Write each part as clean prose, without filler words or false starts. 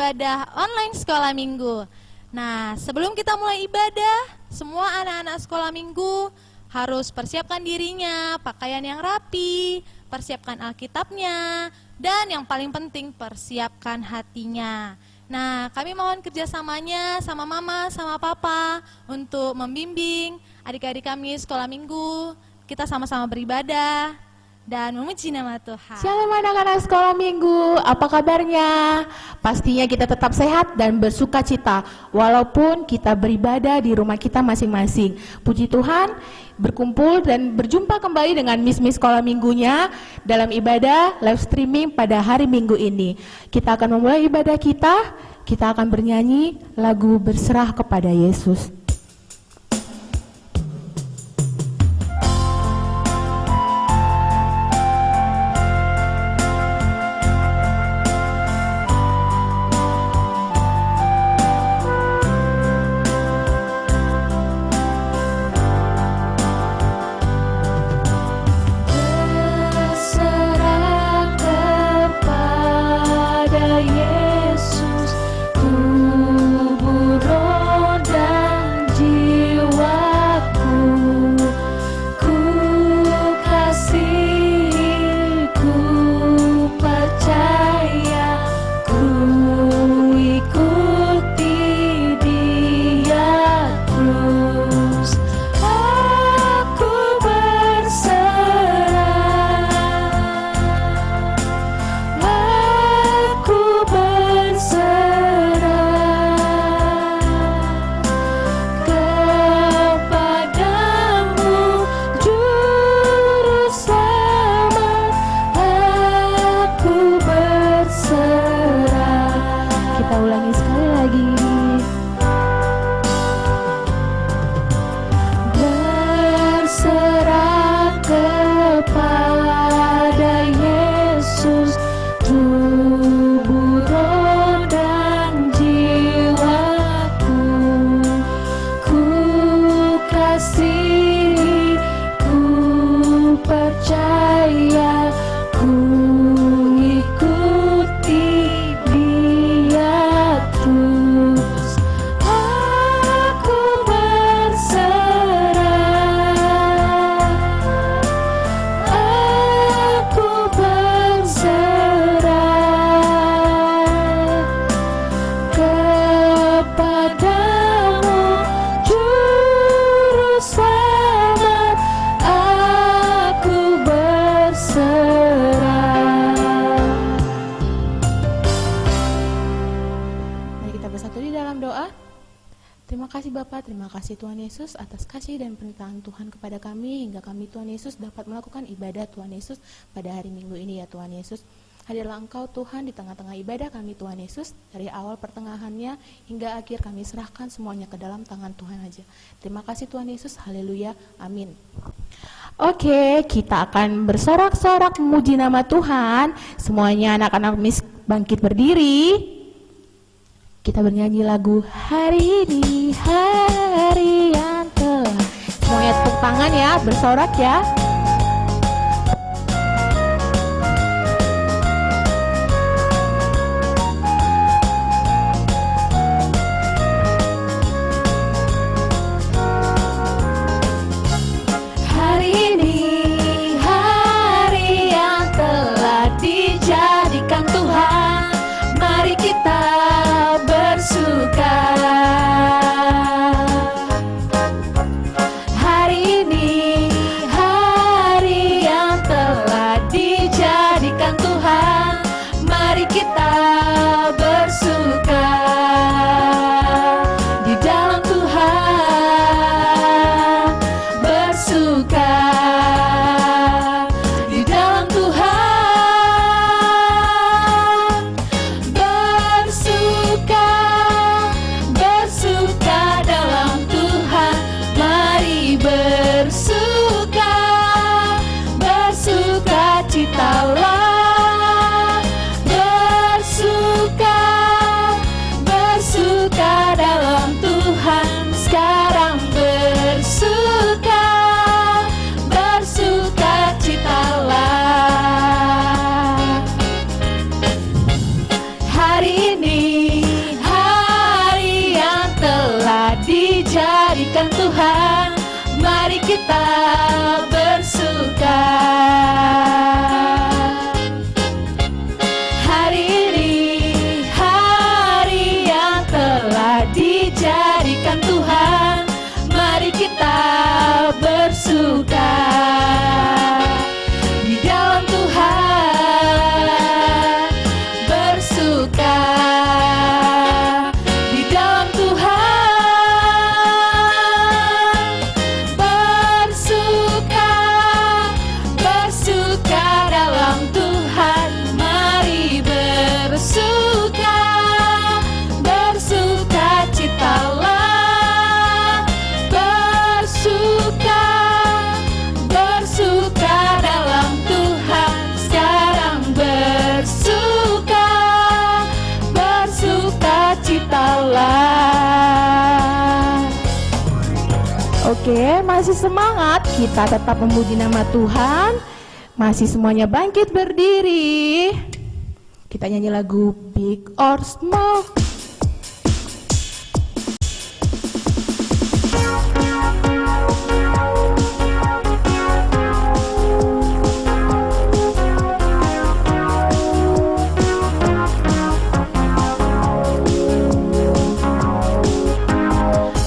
ibadah online sekolah minggu. Nah, sebelum kita mulai ibadah, semua anak-anak sekolah minggu harus persiapkan dirinya, pakaian yang rapi, persiapkan Alkitabnya, dan yang paling penting persiapkan hatinya. Nah, kami mohon kerjasamanya sama mama, sama papa untuk membimbing adik-adik kami sekolah minggu. Kita sama-sama beribadah dan memuji nama Tuhan. Shalom anak-anak sekolah minggu, apa kabarnya? Pastinya kita tetap sehat dan bersuka cita walaupun kita beribadah di rumah kita masing-masing. Puji Tuhan, berkumpul dan berjumpa kembali dengan Miss sekolah minggunya dalam ibadah live streaming pada hari Minggu ini. Kita akan memulai ibadah kita akan bernyanyi lagu Berserah kepada Yesus. Terima kasih Tuhan Yesus atas kasih dan penyertaan Tuhan kepada kami hingga kami Tuhan Yesus dapat melakukan ibadah Tuhan Yesus pada hari Minggu ini ya Tuhan Yesus. Hadirlah Engkau Tuhan di tengah-tengah ibadah kami Tuhan Yesus, dari awal pertengahannya hingga akhir kami serahkan semuanya ke dalam tangan Tuhan aja. Terima kasih Tuhan Yesus, haleluya, amin. Oke, kita akan bersorak-sorak memuji nama Tuhan. Semuanya anak-anak Miss bangkit berdiri. Kita bernyanyi lagu Hari Ini Hari Yang Telah. Semuanya tepuk tangan ya, bersorak ya. Hari ini hari yang telah dijadikan Tuhan, mari kita bersuka. Hari ini dijadikan Tuhan, mari kita bersuka. Hari ini hari yang telah dijadikan Tuhan, mari kita bersuka. Di dalam Tuhan bersuka. Di dalam Tuhan bersuka. Bersuka dalam Tuhan, mari bersuka. Bersuka citalah. Bersuka. Bersuka dalam Tuhan, sekarang bersuka. Bersuka citalah. Oke, masih semangat, kita tetap memuji nama Tuhan. Masih semuanya bangkit berdiri. Kita nyanyi lagu Big or Small.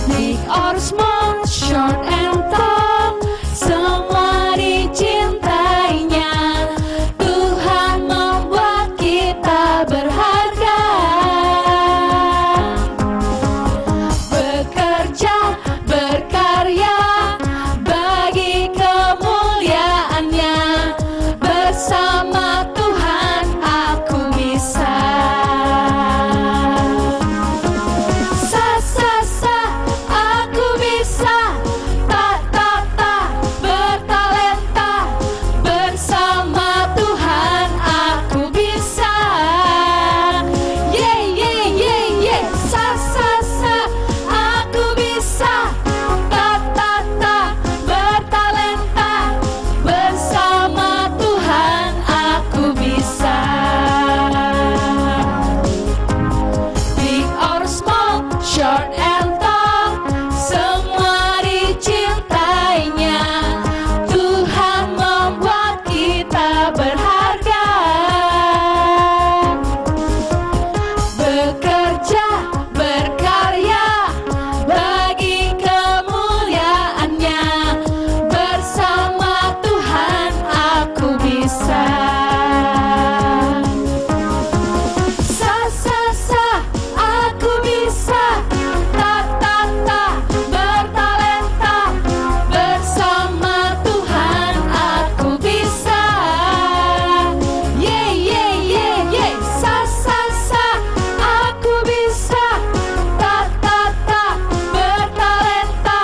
Big or small, short and tall, semua dicintainya. Tuhan membuat kita berharga. Bekerja, berkarya, bagi kemuliaannya. Bersama Tuhan aku bisa. Aku bisa. Bertalenta. Bersama Tuhan aku bisa. Yeah, yeah, yeah, yeah. Aku bisa. Bertalenta. Bersama Tuhan aku bisa. Big or small, short and tall, semua dicintainya. Tuhan membuat kita berharga. Bekerja, berkarya, bagi kemuliaannya. Bersama Tuhan aku bisa. Aku bisa. Bertalenta. Bersama Tuhan aku bisa. Yeah, yeah, yeah, yeah. Aku bisa. Bertalenta.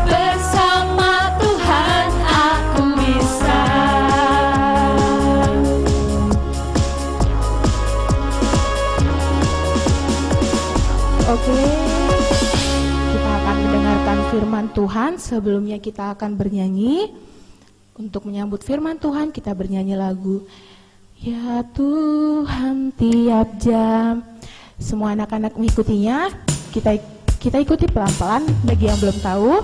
Bersama Tuhan aku bisa. Oke, kita akan mendengarkan firman Tuhan. Sebelumnya kita akan bernyanyi. Untuk menyambut firman Tuhan, kita bernyanyi lagu Ya Tuhan tiap jam. Semua anak-anak mengikutinya. Kita ikuti pelan-pelan bagi yang belum tahu.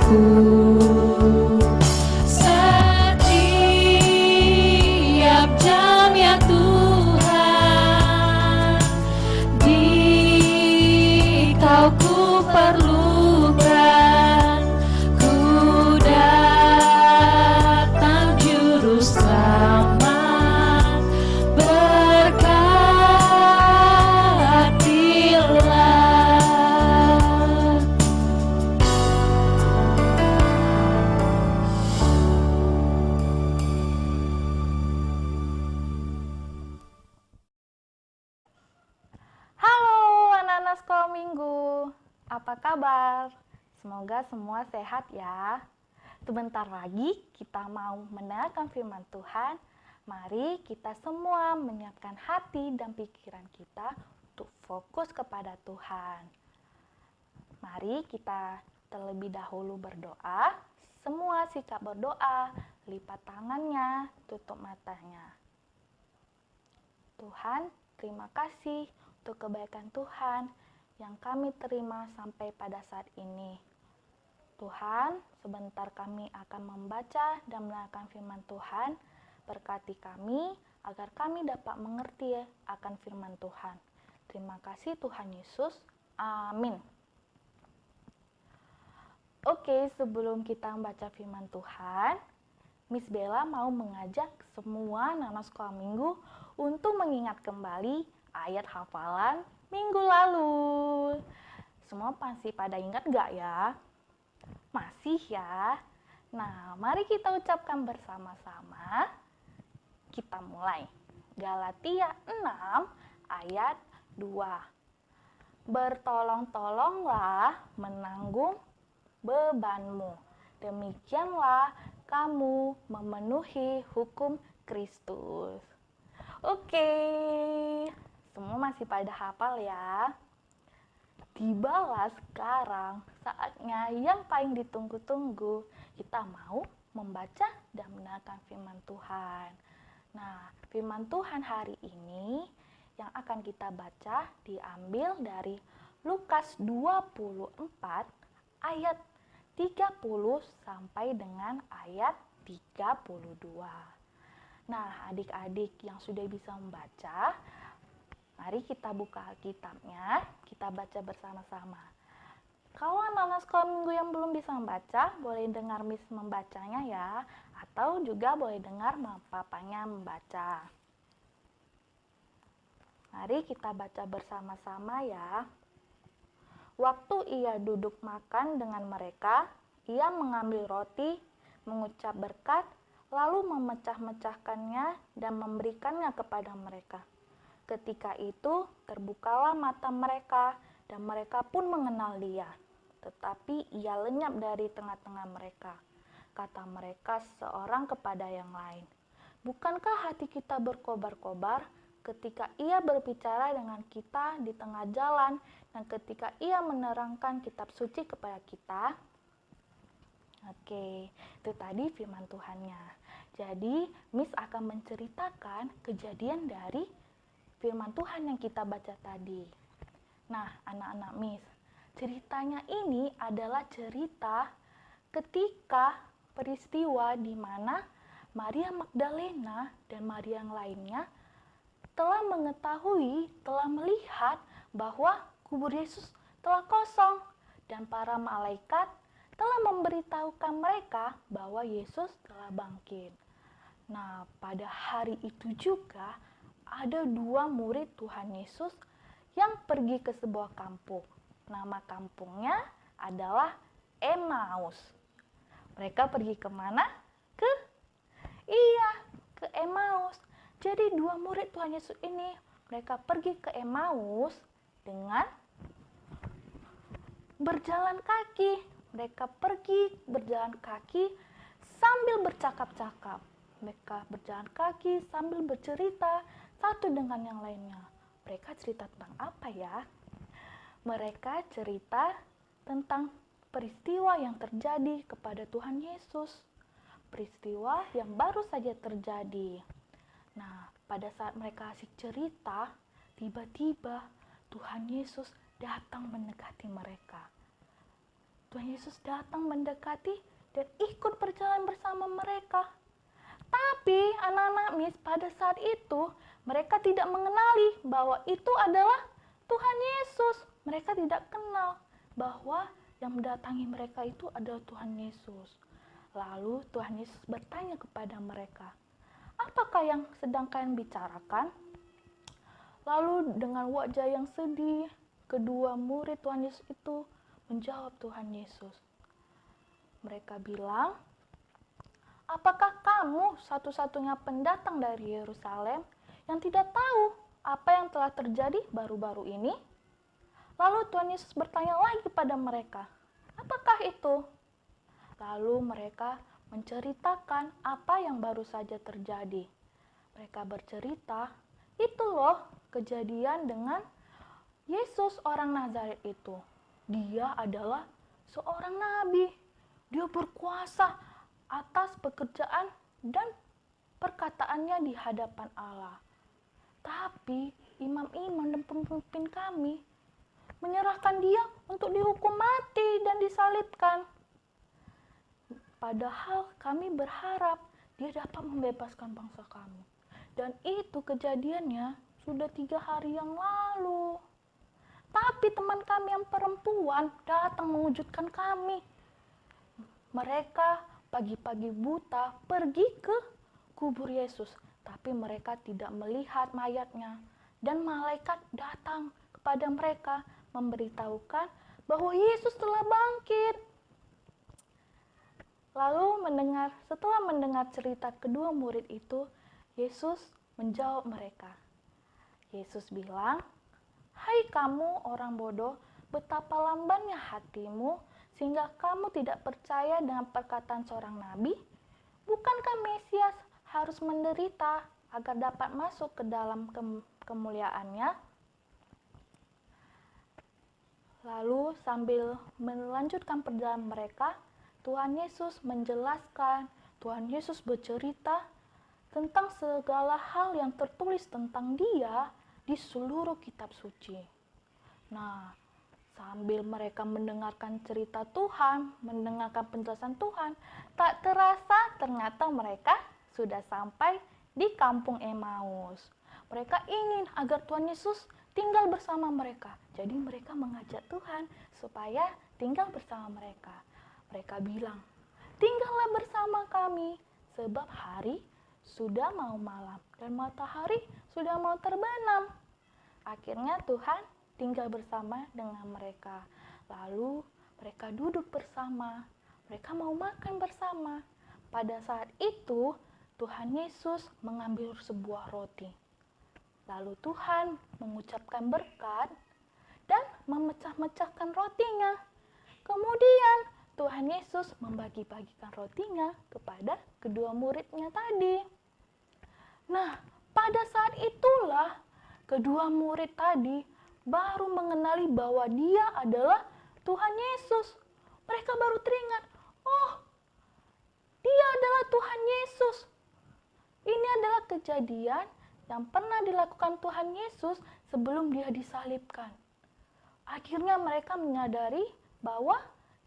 hidupku. Setiap jam ya Tuhan, di Kau ku perlukan, ku datang juru selamat, berkatilah. Halo anak-anak sekolah minggu, apa kabar? Semoga semua sehat ya. Sebentar lagi kita mau mendengarkan firman Tuhan. Mari kita semua menyiapkan hati dan pikiran kita untuk fokus kepada Tuhan. Mari kita terlebih dahulu berdoa. Semua sikap berdoa, lipat tangannya, tutup matanya. Tuhan, terima kasih untuk kebaikan Tuhan yang kami terima sampai pada saat ini. Tuhan, sebentar kami akan membaca dan mendengarkan firman Tuhan. Berkati kami agar kami dapat mengerti akan firman Tuhan. Terima kasih Tuhan Yesus. Amin. Oke, sebelum kita membaca firman Tuhan, Miss Bella mau mengajak semua anak sekolah minggu untuk mengingat kembali ayat hafalan minggu lalu. Semua pasti pada ingat gak ya? Masih ya? Nah, mari kita ucapkan bersama-sama. Kita mulai. Galatia 6 ayat 2. Bertolong-tolonglah menanggung bebanmu. Demikianlah kamu memenuhi hukum Kristus. Oke, semua masih pada hafal ya. Tibalah sekarang saatnya yang paling ditunggu-tunggu. Kita mau membaca dan mendengarkan firman Tuhan. Nah, firman Tuhan hari ini yang akan kita baca diambil dari Lukas 24 ayat 30 sampai dengan ayat 32. Nah, adik-adik yang sudah bisa membaca, mari kita buka Alkitabnya, kita baca bersama-sama. Kalau anak-anak sekolah minggu yang belum bisa membaca, boleh dengar Miss membacanya ya, atau juga boleh dengar papanya membaca. Mari kita baca bersama-sama ya. Waktu ia duduk makan dengan mereka, ia mengambil roti, mengucap berkat, lalu memecah-mecahkannya dan memberikannya kepada mereka. Ketika itu terbukalah mata mereka dan mereka pun mengenal dia. Tetapi ia lenyap dari tengah-tengah mereka. Kata mereka seorang kepada yang lain, "Bukankah hati kita berkobar-kobar ketika ia berbicara dengan kita di tengah jalan dan ketika ia menerangkan kitab suci kepada kita?" Oke, itu tadi firman Tuhannya. Jadi, Miss akan menceritakan kejadian dari firman Tuhan yang kita baca tadi. Nah, anak-anak Miss, ceritanya ini adalah cerita ketika peristiwa di mana Maria Magdalena dan Maria yang lainnya telah mengetahui, telah melihat bahwa kubur Yesus telah kosong dan para malaikat telah memberitahukan mereka bahwa Yesus telah bangkit. Nah, pada hari itu juga ada 2 murid Tuhan Yesus yang pergi ke sebuah kampung. Nama kampungnya adalah Emmaus. Mereka pergi kemana? Ke Emmaus. Jadi 2 murid Tuhan Yesus ini, mereka pergi ke Emmaus dengan berjalan kaki. Mereka pergi berjalan kaki sambil bercakap-cakap. Mereka berjalan kaki sambil bercerita satu dengan yang lainnya. Mereka cerita tentang apa ya? Mereka cerita tentang peristiwa yang terjadi kepada Tuhan Yesus. Peristiwa yang baru saja terjadi. Nah, pada saat mereka asik cerita, tiba-tiba Tuhan Yesus datang mendekati mereka. Tuhan Yesus datang mendekati dan ikut berjalan bersama mereka. Tapi anak-anak Miss, pada saat itu mereka tidak mengenali bahwa itu adalah Tuhan Yesus. Mereka tidak kenal bahwa yang mendatangi mereka itu adalah Tuhan Yesus. Lalu Tuhan Yesus bertanya kepada mereka, "Apakah yang sedang kalian bicarakan?" Lalu dengan wajah yang sedih, kedua murid Tuhan Yesus itu menjawab Tuhan Yesus. Mereka bilang, "Apakah kamu satu-satunya pendatang dari Yerusalem yang tidak tahu apa yang telah terjadi baru-baru ini?" Lalu Tuhan Yesus bertanya lagi pada mereka, "Apakah itu?" Lalu mereka menceritakan apa yang baru saja terjadi. Mereka bercerita, "Itu loh kejadian dengan Yesus orang Nazaret itu. Dia adalah seorang nabi. Dia berkuasa atas pekerjaan dan perkataannya di hadapan Allah. Tapi imam-imam dan pemimpin kami menyerahkan dia untuk dihukum mati dan disalibkan. Padahal kami berharap dia dapat membebaskan bangsa kami. Dan itu kejadiannya sudah 3 hari yang lalu. Tapi teman kami yang perempuan datang mewujudkan kami. Mereka pagi-pagi buta pergi ke kubur Yesus, tapi mereka tidak melihat mayatnya. Dan malaikat datang kepada mereka memberitahukan bahwa Yesus telah bangkit. Lalu setelah mendengar cerita kedua murid itu, Yesus menjawab mereka. Yesus bilang, "Hai kamu orang bodoh, betapa lambannya hatimu sehingga kamu tidak percaya dengan perkataan seorang nabi? Bukankah Mesias harus menderita agar dapat masuk ke dalam kemuliaannya?" Lalu sambil melanjutkan perjalanan mereka, Tuhan Yesus menjelaskan, Tuhan Yesus bercerita tentang segala hal yang tertulis tentang Dia di seluruh kitab suci. Nah, sambil mereka mendengarkan cerita Tuhan, mendengarkan penjelasan Tuhan, tak terasa ternyata mereka sudah sampai di kampung Emmaus. Mereka ingin agar Tuhan Yesus tinggal bersama mereka. Jadi mereka mengajak Tuhan supaya tinggal bersama mereka. Mereka bilang, "Tinggallah bersama kami, sebab hari sudah mau malam dan matahari sudah mau terbenam." Akhirnya Tuhan tinggal bersama dengan mereka. Lalu mereka duduk bersama, mereka mau makan bersama. Pada saat itu Tuhan Yesus mengambil sebuah roti. Lalu Tuhan mengucapkan berkat dan memecah-mecahkan rotinya. Kemudian Tuhan Yesus membagi-bagikan rotinya kepada kedua muridnya tadi. Nah, pada saat itulah kedua murid tadi baru mengenali bahwa Dia adalah Tuhan Yesus. Mereka baru teringat, "Oh, Dia adalah Tuhan Yesus." Ini adalah kejadian yang pernah dilakukan Tuhan Yesus sebelum Dia disalibkan. Akhirnya mereka menyadari bahwa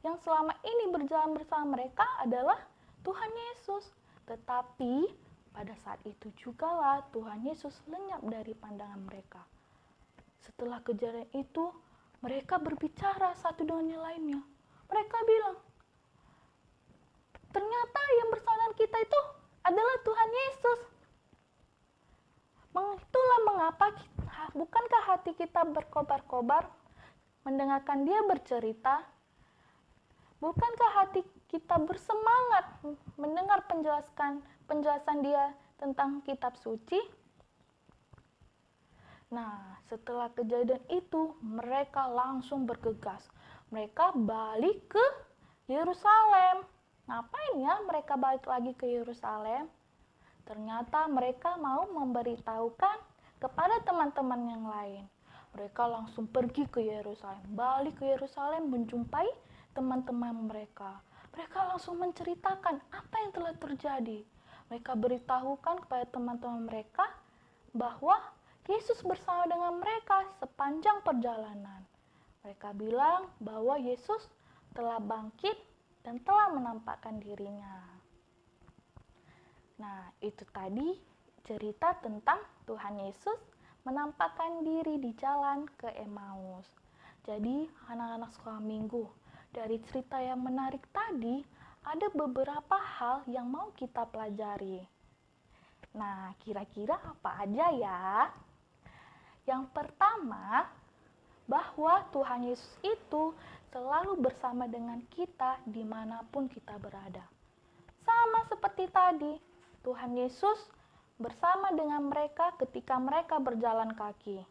yang selama ini berjalan bersama mereka adalah Tuhan Yesus. Tetapi pada saat itu jugalah Tuhan Yesus lenyap dari pandangan mereka. Setelah kejadian itu, mereka berbicara satu dengan yang lainnya. Mereka bilang, "Ternyata yang bersama kita itu adalah Tuhan Yesus." Itulah mengapa bukankah hati kita berkobar-kobar mendengarkan Dia bercerita? Bukankah hati kita bersemangat mendengar penjelasan Dia tentang kitab suci? Nah, setelah kejadian itu, mereka langsung bergegas. Mereka balik ke Yerusalem. Ngapain ya mereka balik lagi ke Yerusalem? Ternyata mereka mau memberitahukan kepada teman-teman yang lain. Mereka langsung pergi ke Yerusalem, balik ke Yerusalem menjumpai teman-teman mereka. Mereka langsung menceritakan apa yang telah terjadi. Mereka beritahukan kepada teman-teman mereka bahwa Yesus bersama dengan mereka sepanjang perjalanan. Mereka bilang bahwa Yesus telah bangkit dan telah menampakkan dirinya. Nah, itu tadi cerita tentang Tuhan Yesus menampakkan diri di jalan ke Emmaus. Jadi, anak-anak sekolah minggu, dari cerita yang menarik tadi, ada beberapa hal yang mau kita pelajari. Nah, kira-kira apa aja ya? Yang pertama, bahwa Tuhan Yesus itu selalu bersama dengan kita dimanapun kita berada. Sama seperti tadi, Tuhan Yesus bersama dengan mereka ketika mereka berjalan kaki.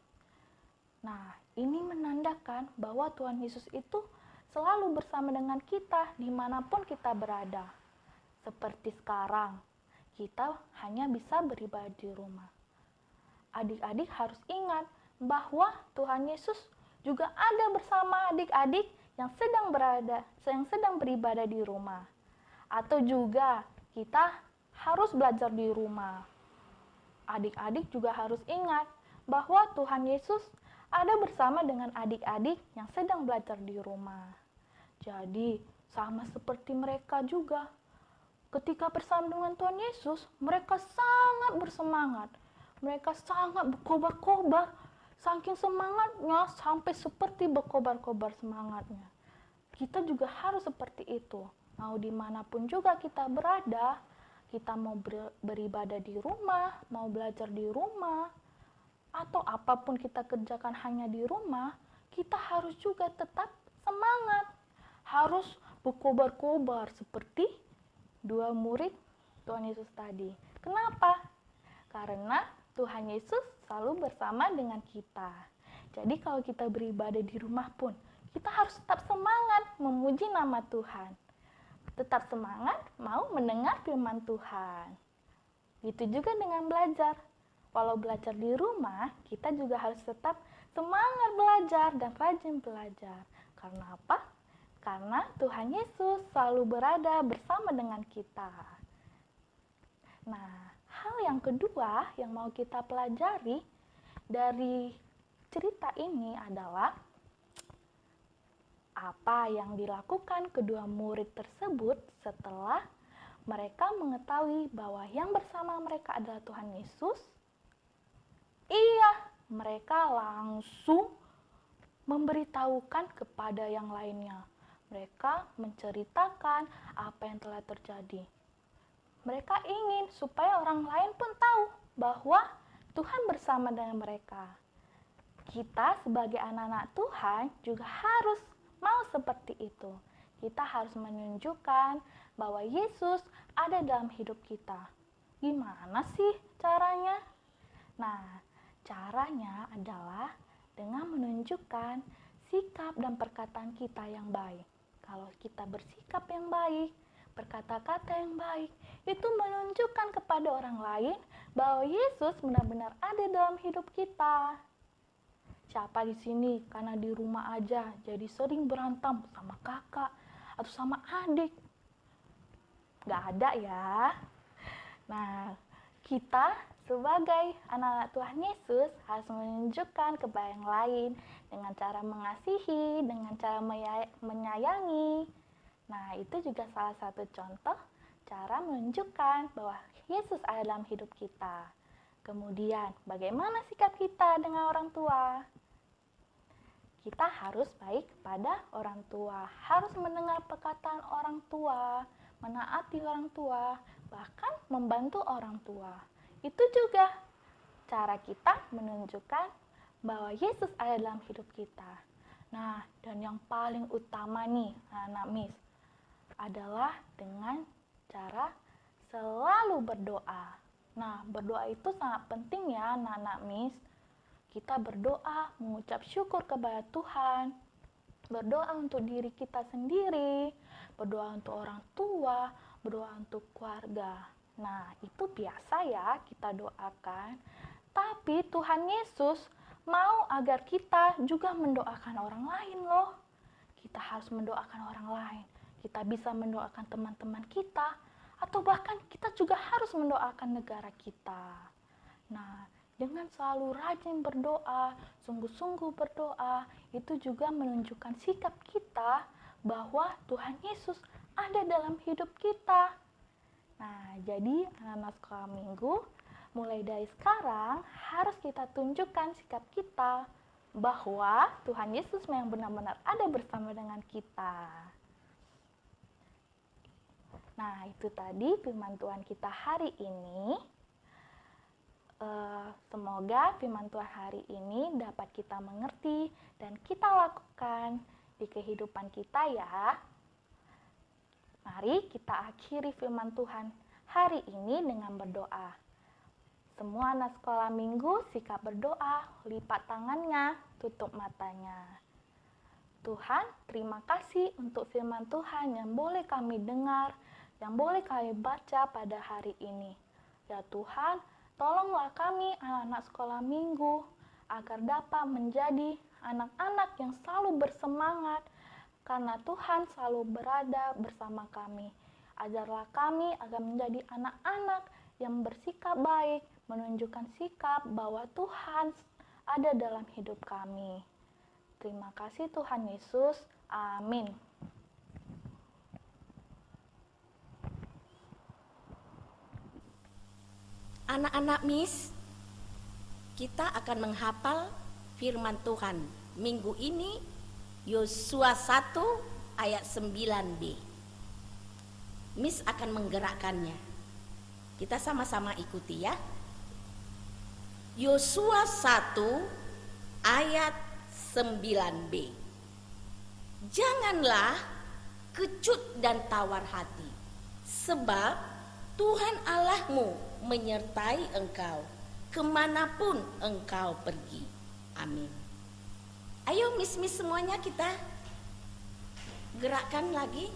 Nah, ini menandakan bahwa Tuhan Yesus itu selalu bersama dengan kita dimanapun kita berada. Seperti sekarang, kita hanya bisa beribadah di rumah. Adik-adik harus ingat bahwa Tuhan Yesus juga ada bersama adik-adik yang sedang beribadah di rumah. Atau juga kita harus belajar di rumah. Adik-adik juga harus ingat bahwa Tuhan Yesus ada bersama dengan adik-adik yang sedang belajar di rumah. Jadi, sama seperti mereka juga. Ketika bersama dengan Tuhan Yesus, mereka sangat bersemangat. Mereka sangat berkobar-kobar. Saking semangatnya sampai seperti berkobar-kobar semangatnya. Kita juga harus seperti itu. Mau dimanapun juga kita berada, kita mau beribadah di rumah, mau belajar di rumah, atau apapun kita kerjakan hanya di rumah, kita harus juga tetap semangat. Harus berkobar-kobar seperti dua murid Tuhan Yesus tadi. Kenapa? Karena Tuhan Yesus selalu bersama dengan kita. Jadi kalau kita beribadah di rumah pun, kita harus tetap semangat memuji nama Tuhan. Tetap semangat mau mendengar firman Tuhan. Itu juga dengan belajar. Walau belajar di rumah, kita juga harus tetap semangat belajar dan rajin belajar. Karena apa? Karena Tuhan Yesus selalu berada bersama dengan kita. Nah, hal yang kedua yang mau kita pelajari dari cerita ini adalah apa yang dilakukan kedua murid tersebut setelah mereka mengetahui bahwa yang bersama mereka adalah Tuhan Yesus. Iya, mereka langsung memberitahukan kepada yang lainnya. Mereka menceritakan apa yang telah terjadi. Mereka ingin supaya orang lain pun tahu bahwa Tuhan bersama dengan mereka. Kita sebagai anak-anak Tuhan juga harus mau seperti itu. Kita harus menunjukkan bahwa Yesus ada dalam hidup kita. Gimana sih caranya? Nah, caranya adalah dengan menunjukkan sikap dan perkataan kita yang baik. Kalau kita bersikap yang baik, berkata-kata yang baik, itu menunjukkan kepada orang lain bahwa Yesus benar-benar ada dalam hidup kita. Siapa di sini karena di rumah aja jadi sering berantem sama kakak atau sama adik? Gak ada ya. Nah, kita sebagai anak-anak Tuhan Yesus harus menunjukkan kepada yang lain dengan cara mengasihi, dengan cara menyayangi. Nah, itu juga salah satu contoh cara menunjukkan bahwa Yesus ada dalam hidup kita. Kemudian, bagaimana sikap kita dengan orang tua? Kita harus baik kepada orang tua, harus mendengar perkataan orang tua, menaati orang tua, bahkan membantu orang tua. Itu juga cara kita menunjukkan bahwa Yesus ada dalam hidup kita. Nah, dan yang paling utama nih, anak Miss, adalah dengan cara selalu berdoa. Nah, berdoa itu sangat penting ya, anak-anak Miss. Kita berdoa, mengucap syukur kepada Tuhan, berdoa untuk diri kita sendiri, berdoa untuk orang tua, berdoa untuk keluarga. Nah, itu biasa ya kita doakan. Tapi Tuhan Yesus mau agar kita juga mendoakan orang lain loh. Kita harus mendoakan orang lain. Kita bisa mendoakan teman-teman kita, atau bahkan kita juga harus mendoakan negara kita. Nah, dengan selalu rajin berdoa, sungguh-sungguh berdoa, itu juga menunjukkan sikap kita bahwa Tuhan Yesus ada dalam hidup kita. Nah, jadi anak-anak sekolah minggu, mulai dari sekarang harus kita tunjukkan sikap kita bahwa Tuhan Yesus yang benar-benar ada bersama dengan kita. Nah, itu tadi firman Tuhan kita hari ini. Semoga firman Tuhan hari ini dapat kita mengerti dan kita lakukan di kehidupan kita ya. Mari kita akhiri firman Tuhan hari ini dengan berdoa. Semua anak sekolah minggu sikap berdoa, lipat tangannya, tutup matanya. Tuhan, terima kasih untuk firman Tuhan yang boleh kami dengar, yang boleh kami baca pada hari ini. Ya Tuhan, tolonglah kami anak-anak sekolah minggu agar dapat menjadi anak-anak yang selalu bersemangat karena Tuhan selalu berada bersama kami. Ajarlah kami agar menjadi anak-anak yang bersikap baik, menunjukkan sikap bahwa Tuhan ada dalam hidup kami. Terima kasih Tuhan Yesus. Amin. Anak-anak Miss, kita akan menghafal firman Tuhan. Minggu ini Yosua 1 ayat 9b. Miss akan menggerakkannya. Kita sama-sama ikuti ya. Yosua 1 ayat 9b. Janganlah kecut dan tawar hati, sebab Tuhan Allahmu menyertai engkau kemanapun engkau pergi. Amin. Ayo miss-miss semuanya kita gerakkan lagi.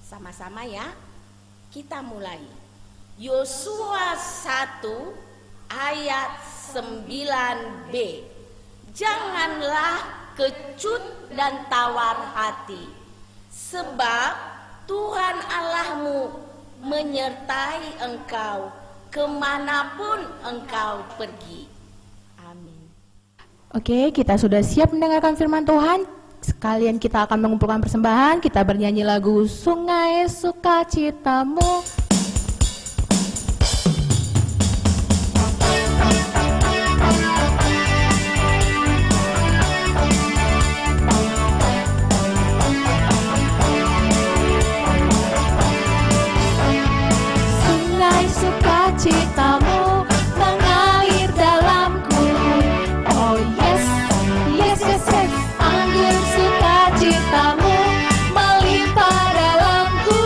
Sama-sama ya. Kita mulai. Yosua 1 ayat 9b. Janganlah kecut dan tawar hati, sebab Tuhan Allahmu menyertai engkau kemanapun engkau pergi. Amin. Oke, kita sudah siap mendengarkan firman Tuhan. Sekalian kita akan mengumpulkan persembahan. Kita bernyanyi lagu Sungai Sukacitamu. Citamu mengalir dalamku. Oh yes, yes, yes, yes. Anggur sukacitamu melimpah dalamku.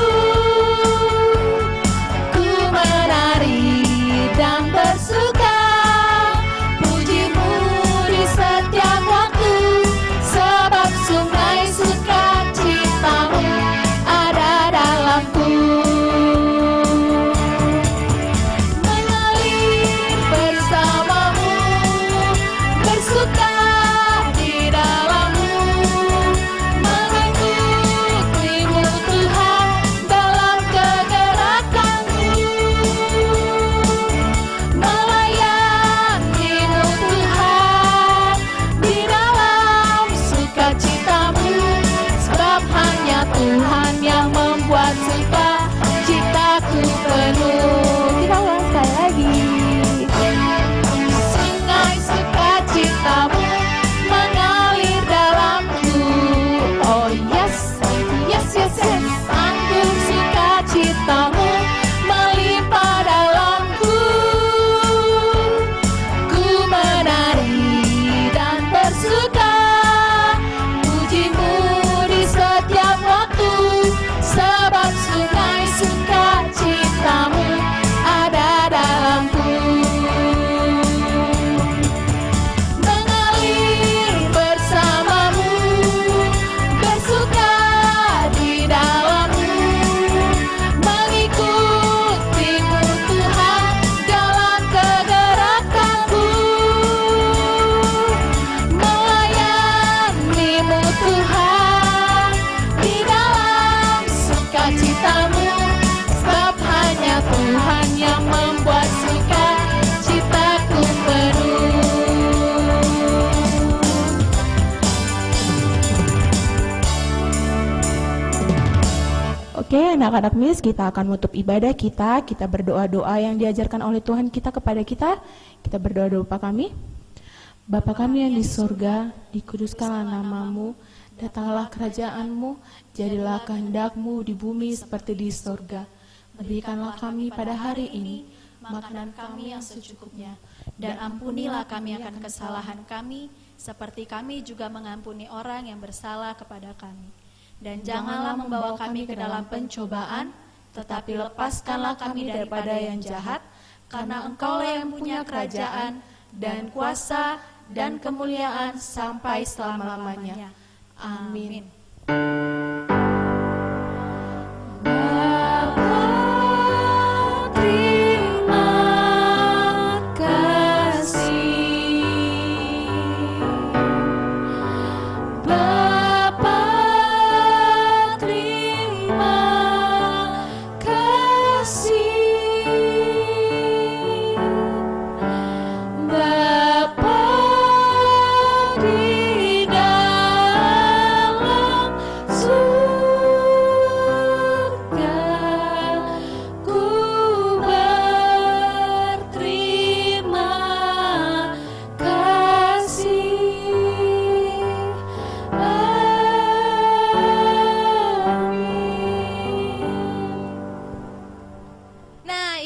anak-anak Miss, kita akan menutup ibadah kita berdoa-doa yang diajarkan oleh Tuhan kita kepada kita. Kita berdoa-doa kami. Bapa kami yang di surga, dikuduskanlah namamu, datanglah kerajaanmu, jadilah kehendak-mu di bumi seperti di surga. Berikanlah kami pada hari ini makanan kami yang secukupnya, Dan ampunilah kami akan kesalahan kami, seperti kami juga mengampuni orang yang bersalah kepada kami. Dan janganlah membawa kami ke dalam pencobaan, tetapi lepaskanlah kami daripada yang jahat, karena Engkaulah yang punya kerajaan, dan kuasa, dan kemuliaan sampai selama-lamanya. Amin.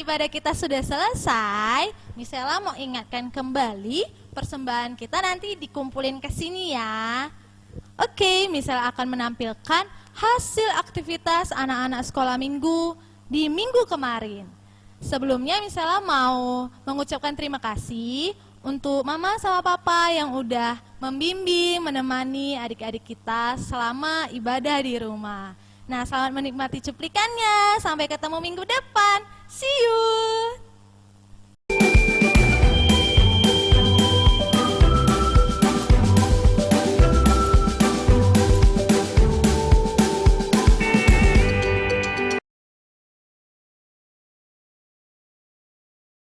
Ibadah kita sudah selesai. Misela mau ingatkan kembali persembahan kita nanti dikumpulin ke sini ya. Oke, Misela akan menampilkan hasil aktivitas anak-anak sekolah minggu di minggu kemarin. Sebelumnya Misela mau mengucapkan terima kasih untuk mama sama papa yang udah membimbing, menemani adik-adik kita selama ibadah di rumah. Nah, selamat menikmati cuplikannya. Sampai ketemu minggu depan. See you.